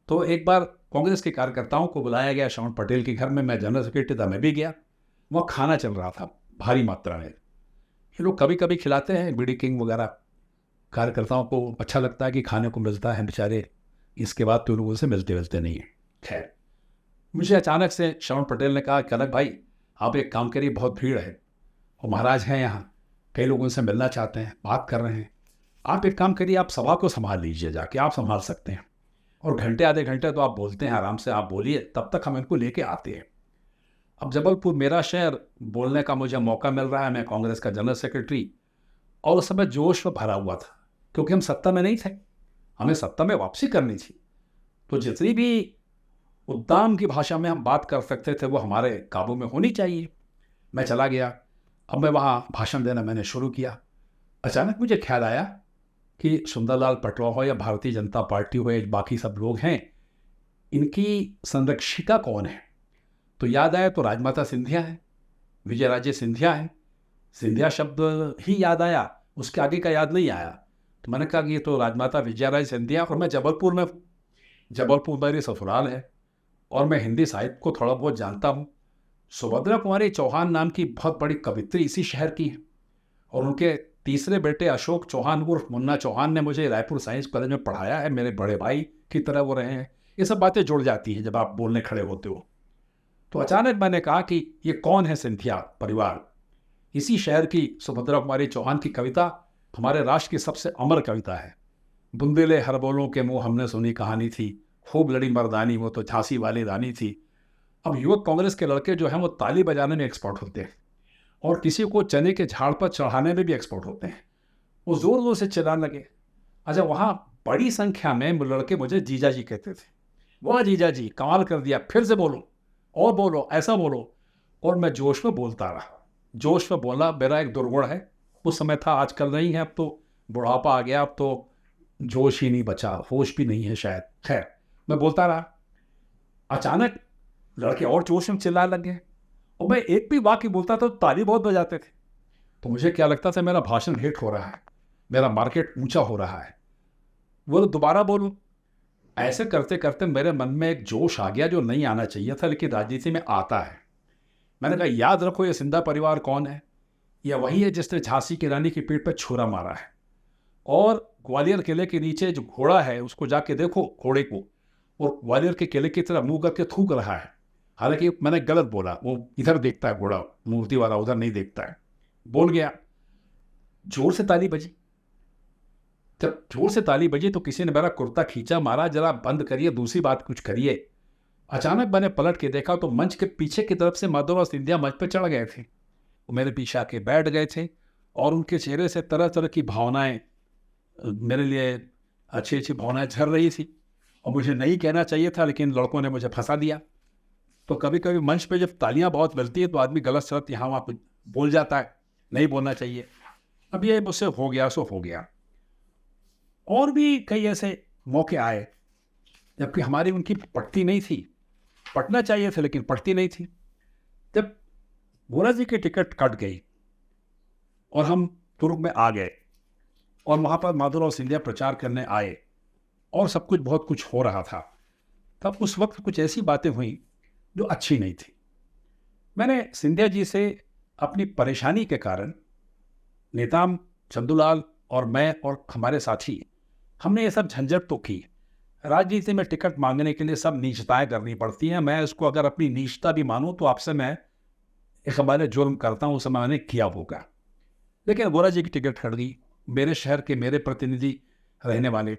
तो एक बार कांग्रेस के कार्यकर्ताओं को बुलाया गया श्रमण पटेल के घर में, मैं जनरल सेक्रेटरी था, मैं भी गया। वहाँ खाना चल रहा था भारी मात्रा में। ये लोग कभी कभी खिलाते हैं बीड़ी किंग वगैरह, कार्यकर्ताओं को अच्छा लगता है कि खाने को मिलता है बेचारे, इसके बाद तो लोगों से मिलते नहीं है। खैर, मुझे अचानक से श्रवण पटेल ने कहा कनक भाई आप एक काम करिए, बहुत भीड़ है और महाराज हैं यहाँ, कई लोग उनसे मिलना चाहते हैं, बात कर रहे हैं, आप एक काम करिए, आप सभा को संभाल लीजिए, जाके आप संभाल सकते हैं, और घंटे आधे घंटे तो आप बोलते हैं, आराम से आप बोलिए, तब तक हम इनको लेके आते हैं। अब जबलपुर मेरा शहर, बोलने का मुझे मौका मिल रहा है, मैं कांग्रेस का जनरल सेक्रेटरी, और उस समय जोश में भरा हुआ था, क्योंकि हम सत्ता में नहीं थे, हमें सत्ता में वापसी करनी थी। तो जितनी भी उद्दाम की भाषा में हम बात कर सकते थे वो हमारे काबू में होनी चाहिए। मैं चला गया। अब मैं वहाँ भाषण देना मैंने शुरू किया। अचानक मुझे ख्याल आया कि सुंदरलाल पटवा हो या भारतीय जनता पार्टी हो या बाकी सब लोग हैं, इनकी संरक्षिका कौन है? तो याद आया तो राजमाता सिंधिया है, विजयराजे सिंधिया है। सिंधिया शब्द ही याद आया, उसके आगे का याद नहीं आया। तो मैंने कहा कि ये तो राजमाता विजयराजे सिंधिया, और मैं जबलपुर मेरी ससुराल है और मैं हिंदी साहित्य को थोड़ा बहुत जानता हूँ। सुभद्रा कुमारी चौहान नाम की बहुत बड़ी कवित्री इसी शहर की है, और उनके तीसरे बेटे अशोक चौहान उर्फ मुन्ना चौहान ने मुझे रायपुर साइंस कॉलेज में पढ़ाया है, मेरे बड़े भाई की तरह वो रहे हैं। ये सब बातें जुड़ जाती हैं जब आप बोलने खड़े होते हो। तो अचानक मैंने कहा कि ये कौन है सिंधिया परिवार। इसी शहर की सुभद्रा कुमारी चौहान की कविता हमारे राष्ट्र की सबसे अमर कविता है। बुंदेले हरबोलों के मुंह हमने सुनी कहानी थी, खूब लड़ी मर्दानी वो तो झांसी वाली रानी थी। अब युवक कांग्रेस के लड़के जो हैं वो ताली बजाने में एक्सपर्ट होते हैं और किसी को चने के झाड़ पर चढ़ाने में भी एक्सपर्ट होते हैं। वो जोर जोर से चिल्लाने लगे। अच्छा, वहाँ बड़ी संख्या में लड़के मुझे जीजा जी कहते थे। वाह जीजा जी, कमाल कर दिया, फिर से बोलो और बोलो, ऐसा बोलो। और मैं जोश में बोलता रहा। जोश में बोलना मेरा एक दुर्गुण है, उस समय था, आजकल नहीं है। अब तो बुढ़ापा आ गया, अब तो जोश ही नहीं बचा, होश भी नहीं है शायद। खैर, मैं बोलता रहा। अचानक लड़के और जोश में चिल्लाने लग गए और मैं एक भी वाक्य बोलता था तो ताली बहुत बजाते थे। तो मुझे क्या लगता था, मेरा भाषण हिट हो रहा है, मेरा मार्केट ऊंचा हो रहा है। वो दोबारा बोलूं। ऐसे करते करते मेरे मन में एक जोश आ गया जो नहीं आना चाहिए था, लेकिन राजनीति में आता है। मैंने कहा, याद रखो ये सिंधिया परिवार कौन है। यह वही है जिसने झांसी की रानी की पीठ पर छुरा मारा है। और ग्वालियर किले के नीचे जो घोड़ा है उसको जाके देखो, घोड़े को, और ग्वालियर के किले की तरह मुंह करके थूक रहा है। हालांकि मैंने गलत बोला, वो इधर देखता है घोड़ा, मूर्ति वाला उधर नहीं देखता है। बोल गया। जोर से ताली बजी। जब जोर से ताली बजी तो किसी ने मेरा कुर्ता खींचा, मारा, जरा बंद करिए, दूसरी बात कुछ करिए। अचानक मैंने पलट के देखा तो मंच के पीछे की तरफ से माधवराव सिंधिया मंच पर चढ़ गए थे। वो मेरे पीछे आके बैठ गए थे और उनके चेहरे से तरह तरह की भावनाएं, मेरे लिए अच्छी अच्छी भावनाएं झर रही थी। और मुझे नहीं कहना चाहिए था, लेकिन लड़कों ने मुझे फंसा दिया। तो कभी कभी मंच पे जब तालियां बहुत मिलती है तो आदमी गलत सलत यहाँ वहाँ पे बोल जाता है, नहीं बोलना चाहिए। अब ये मुझसे हो गया सो हो गया। और भी कई ऐसे मौके आए जबकि हमारी उनकी पटती नहीं थी, पटना चाहिए थे लेकिन पटती नहीं थी। जब वोरा जी की टिकट कट गई और हम तुर्क में आ गए और वहाँ पर माधवराव सिंधिया प्रचार करने आए और सब कुछ बहुत कुछ हो रहा था, तब उस वक्त कुछ ऐसी बातें हुई जो अच्छी नहीं थी। मैंने सिंधिया जी से अपनी परेशानी के कारण, नेताम चंदूलाल और मैं और हमारे साथी, हमने ये सब झंझट तो की। राजनीति में टिकट मांगने के लिए सब नीचताएं करनी पड़ती हैं। मैं इसको अगर अपनी नीचता भी मानूं तो आपसे मैं एक हमारे जुर्म करता हूं, उस समय मैंने किया होगा। लेकिन वोरा जी की टिकट हट गई, मेरे शहर के मेरे प्रतिनिधि रहने वाले।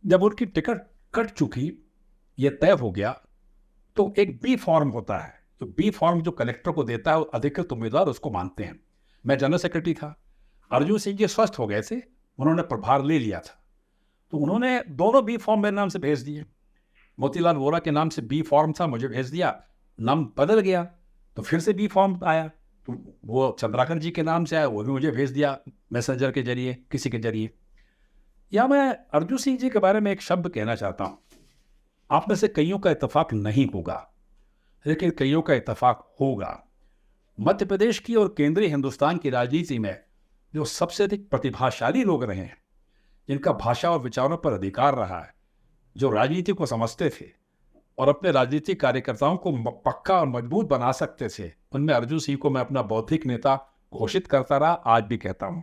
जब उनकी टिकट कट चुकी, ये तय हो गया, तो एक बी फॉर्म होता है, तो बी फॉर्म जो कलेक्टर को देता है अधिकृत उम्मीदवार उसको मानते हैं। मैं जनरल सेक्रेटरी था। अर्जुन सिंह जी स्वस्थ हो गए थे, उन्होंने प्रभार ले लिया था, तो उन्होंने दोनों बी फॉर्म मेरे नाम से भेज दिए। मोतीलाल वोरा के नाम से बी फॉर्म था, मुझे भेज दिया। नाम बदल गया तो फिर से बी फॉर्म आया, तो वो चंद्राकर जी के नाम से आया, वो भी मुझे भेज दिया मैसेंजर के जरिए, किसी के जरिए। या मैं अर्जुन सिंह जी के बारे में एक शब्द कहना चाहता हूँ। आप में से कईयों का इत्तेफाक नहीं होगा, लेकिन कईयों का इत्तेफाक होगा। मध्य प्रदेश की और केंद्रीय हिंदुस्तान की राजनीति में जो सबसे अधिक प्रतिभाशाली लोग रहे हैं, जिनका भाषा और विचारों पर अधिकार रहा है, जो राजनीति को समझते थे और अपने राजनीतिक कार्यकर्ताओं को पक्का और मजबूत बना सकते थे, उनमें अर्जुन सिंह को मैं अपना बौद्धिक नेता घोषित करता रहा, आज भी कहता हूं।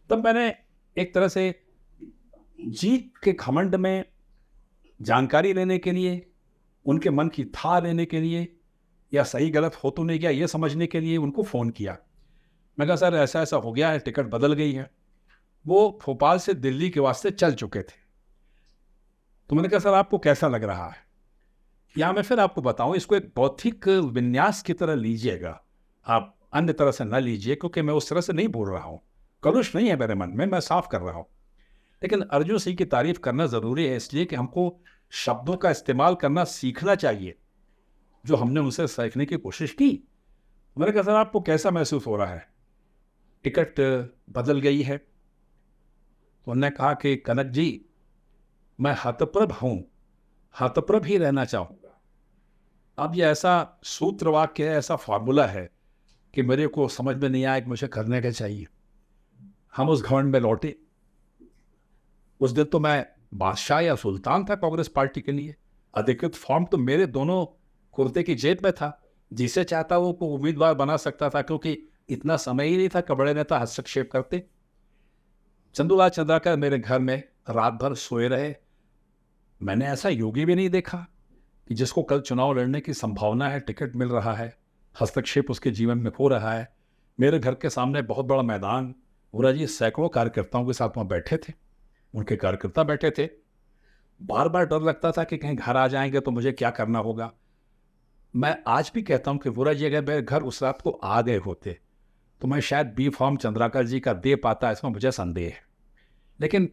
तब मैंने एक तरह से जीत के घमंड में जानकारी लेने के लिए, उनके मन की था लेने के लिए, या सही गलत हो तो नहीं गया ये समझने के लिए उनको फ़ोन किया। मैं कहा, सर ऐसा ऐसा हो गया है, टिकट बदल गई है। वो भोपाल से दिल्ली के वास्ते चल चुके थे। तो मैंने कहा, सर आपको कैसा लग रहा है? या मैं फिर आपको बताऊं, इसको एक बौद्धिक विन्यास की तरह लीजिएगा, आप अन्य तरह से ना लीजिए, क्योंकि मैं उस तरह से नहीं बोल रहा हूं, कलुष नहीं है मेरे मन में, मैं साफ कर रहा हूं। लेकिन अर्जुन सिंह की तारीफ करना ज़रूरी है, इसलिए कि हमको शब्दों का इस्तेमाल करना सीखना चाहिए, जो हमने उनसे सीखने की कोशिश की। मैंने कहा, सर आपको कैसा महसूस हो रहा है? टिकट बदल गई है। तो उन्होंने कहा कि कनक जी, मैं हतप्रभ हूं, हतप्रभ ही रहना चाहूँगा। अब ये ऐसा सूत्र वाक्य है, ऐसा फार्मूला है कि मेरे को समझ में नहीं आया कि मुझे करने क्या चाहिए। हम उस घमंड में लौटे। उस दिन तो मैं बादशाह या सुल्तान था कांग्रेस पार्टी के लिए। अधिकृत फॉर्म तो मेरे दोनों कुर्ते की जेब में था, जिसे चाहता वो को उम्मीदवार बना सकता था, क्योंकि इतना समय ही नहीं था कि बड़े नेता हस्तक्षेप करते। चंदूलाल चंद्राकर मेरे घर में रात भर सोए रहे। मैंने ऐसा योगी भी नहीं देखा कि जिसको कल चुनाव लड़ने की संभावना है, टिकट मिल रहा है, हस्तक्षेप उसके जीवन में हो रहा है। मेरे घर के सामने बहुत बड़ा मैदान, पूरा जी सैकड़ों कार्यकर्ताओं के साथ वहाँ बैठे थे, उनके कार्यकर्ता बैठे थे। बार बार डर लगता था कि कहीं घर आ जाएंगे तो मुझे क्या करना होगा। मैं आज भी कहता हूँ कि बुरा जी अगर मेरे घर उस रात को आ गए होते तो मैं शायद बी फॉर्म चंद्राकर जी का दे पाता, इसमें मुझे संदेह है। लेकिन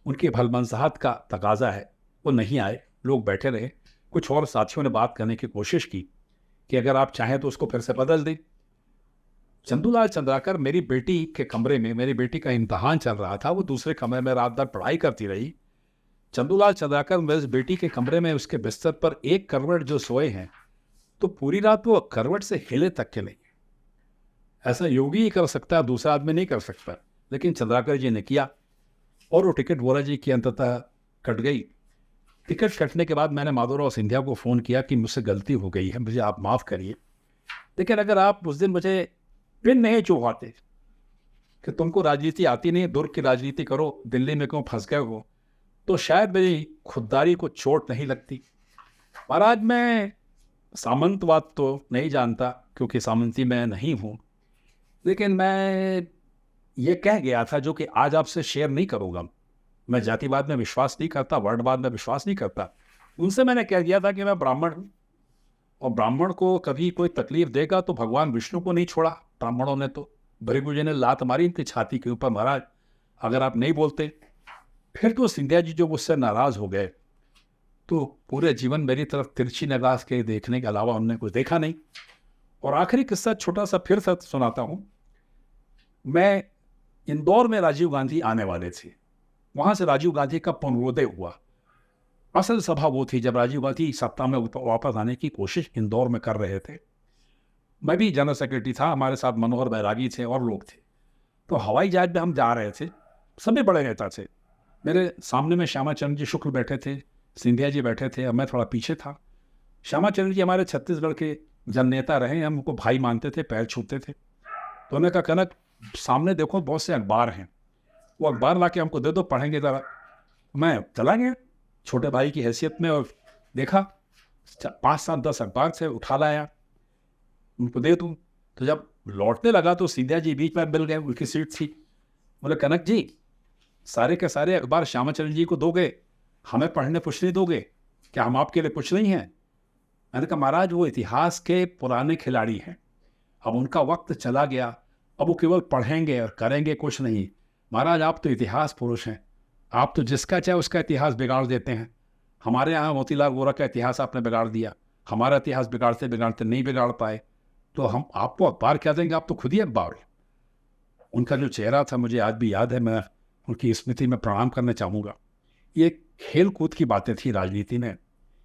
उनकी भलमनसाहत का तकाजा है, वो नहीं आए, लोग बैठे रहे। कुछ और साथियों ने बात करने की कोशिश की कि अगर आप चाहें तो उसको फिर से बदल दें। चंदूलाल चंद्राकर मेरी बेटी के कमरे में, मेरी बेटी का इम्तहान चल रहा था, वो दूसरे कमरे में रात भर पढ़ाई करती रही। चंदूलाल चंद्राकर मेरी बेटी के कमरे में उसके बिस्तर पर एक करवट जो सोए हैं, तो पूरी रात वो करवट से हिले तक के नहीं। ऐसा योगी ही कर सकता है, दूसरा आदमी नहीं कर सकता, लेकिन चंद्राकर जी ने किया और वो टिकट वोरा जी की अंततः कट गई। टिकट कटने के बाद मैंने माधवराव सिंधिया को फ़ोन किया कि मुझसे गलती हो गई है, मुझे आप माफ़ करिए, लेकिन अगर आप उस दिन मुझे पिन नहीं चुभवाते कि तुमको राजनीति आती नहीं, दुर्ग की राजनीति करो, दिल्ली में क्यों फंस गए हो, तो शायद मेरी खुददारी को चोट नहीं लगती। महाराज, मैं सामंतवाद तो नहीं जानता क्योंकि सामंती मैं नहीं हूँ, लेकिन मैं ये कह गया था जो कि आज आपसे शेयर नहीं करूँगा। मैं जातिवाद में विश्वास नहीं करता, वर्णवाद में विश्वास नहीं करता। उनसे मैंने कह दिया था कि मैं ब्राह्मण हूँ और ब्राह्मण को कभी कोई तकलीफ देगा तो भगवान विष्णु को नहीं छोड़ा ब्राह्मणों ने। तो भृगु जी ने लात मारी इनकी छाती के ऊपर, महाराज अगर आप नहीं बोलते। फिर तो सिंधिया जी जो मुझसे नाराज़ हो गए, तो पूरे जीवन मेरी तरफ तिरछी निगाह के देखने के अलावा उन्होंने कुछ देखा नहीं। और आखिरी किस्सा छोटा सा फिर से सुनाता हूँ। मैं इंदौर में राजीव गांधी आने वाले थे, वहाँ से राजीव गांधी का पुनरोदय हुआ। असल सभा वो थी जब राजीव गांधी सत्ता में वापस आने की कोशिश इंदौर में कर रहे थे। मैं भी जनरल सेक्रेटरी था, हमारे साथ मनोहर बैरागी थे और लोग थे। तो हवाई जहाज में हम जा रहे थे, सभी बड़े नेता थे। मेरे सामने में श्यामाचरण जी शुक्ल बैठे थे, सिंधिया जी बैठे थे और मैं थोड़ा पीछे था। श्यामाचरण जी हमारे छत्तीसगढ़ के जननेता रहे, हम उनको भाई मानते थे, पैर छूते थे। तो उन्होंने कहा, कनक सामने देखो बहुत से अखबार हैं, वो अखबार ला के हमको दे दो, पढ़ेंगे ज़रा। मैं चला गया छोटे भाई की हैसियत में और देखा 5, 7, 10 अखबार से उठा लाया, उनको दे दूँ। तो जब लौटने लगा तो सिंधिया जी बीच में मिल गए, उनकी सीट थी। बोले, कनक जी सारे के सारे अखबार श्यामाचरण जी को दोगे, हमें पढ़ने कुछ नहीं दोगे क्या? हम आपके लिए कुछ नहीं हैं? मैंने कहा, महाराज वो इतिहास के पुराने खिलाड़ी हैं, अब उनका वक्त चला गया, अब वो केवल पढ़ेंगे और करेंगे कुछ नहीं। महाराज आप तो इतिहास पुरुष हैं, आप तो जिसका चाहे उसका इतिहास बिगाड़ देते हैं। हमारे यहाँ मोतीलाल वोरा का इतिहास आपने बिगाड़ दिया, हमारा इतिहास बिगाड़ते बिगाड़ते नहीं बिगाड़ पाए, तो हम आपको अखबार क्या देंगे? आप तो खुद ही अखबार हो। उनका जो चेहरा था मुझे आज भी याद है, मैं उनकी स्मृति में प्रणाम करना चाहूँगा। ये खेल कूद की बातें थी राजनीति में,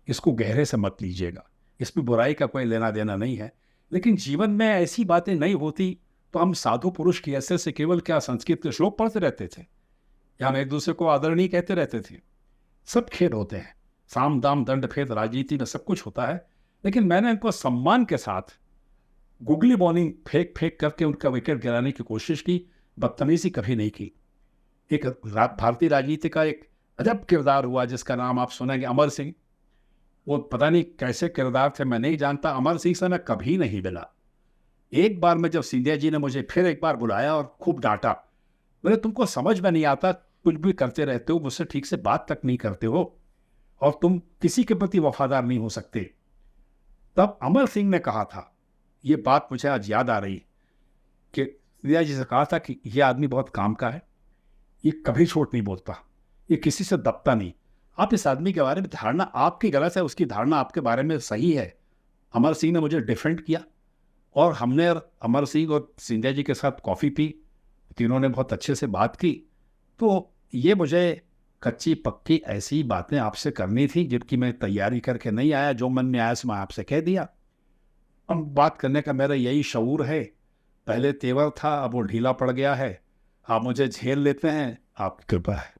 इसको गहरे से मत लीजिएगा, इसमें बुराई का कोई लेना देना नहीं है। लेकिन जीवन में ऐसी बातें नहीं होती तो हम साधु पुरुष की हैसियत से केवल क्या संस्कृत के श्लोक पढ़ते रहते थे या हम एक दूसरे को आदरणीय कहते रहते थे? सब खेल होते हैं, साम दाम दंड भेद, राजनीति में सब कुछ होता है। लेकिन मैंने उनको सम्मान के साथ गुगली बॉलिंग फेंक फेंक करके उनका विकेट गिराने की कोशिश की, बदतमीजी कभी नहीं की। एक भारतीय राजनीति का एक अजब किरदार हुआ जिसका नाम आप सुनेंगे, अमर सिंह। वो पता नहीं कैसे किरदार थे, मैं नहीं जानता। अमर सिंह से मैं कभी नहीं मिला। एक बार में जब सिंधिया जी ने मुझे फिर एक बार बुलाया और खूब डांटा, बोले तुमको समझ में नहीं आता, कुछ भी करते रहते हो, मुझसे ठीक से बात तक नहीं करते हो और तुम किसी के प्रति वफादार नहीं हो सकते। तब अमर सिंह ने कहा था, ये बात मुझे आज याद आ रही, कि सिंधिया जी से कहा था कि ये आदमी बहुत काम का है, ये कभी झूठ नहीं बोलता, ये किसी से दबता नहीं। आप इस आदमी के बारे में धारणा आपकी गलत है, उसकी धारणा आपके बारे में सही है। अमर सिंह ने मुझे डिफेंड किया और हमने अमर सिंह और सिंधिया जी के साथ कॉफ़ी पी, तीनों ने बहुत अच्छे से बात की। तो ये मुझे कच्ची पक्की ऐसी बातें आपसे करनी थी जिनकी मैं तैयारी करके नहीं आया, जो मन में आया सो मैं आपसे कह दिया। अब बात करने का मेरा यही शऊर है, पहले तेवर था अब वो ढीला पड़ गया है, आप मुझे झेल लेते हैं, आपकी कृपा है।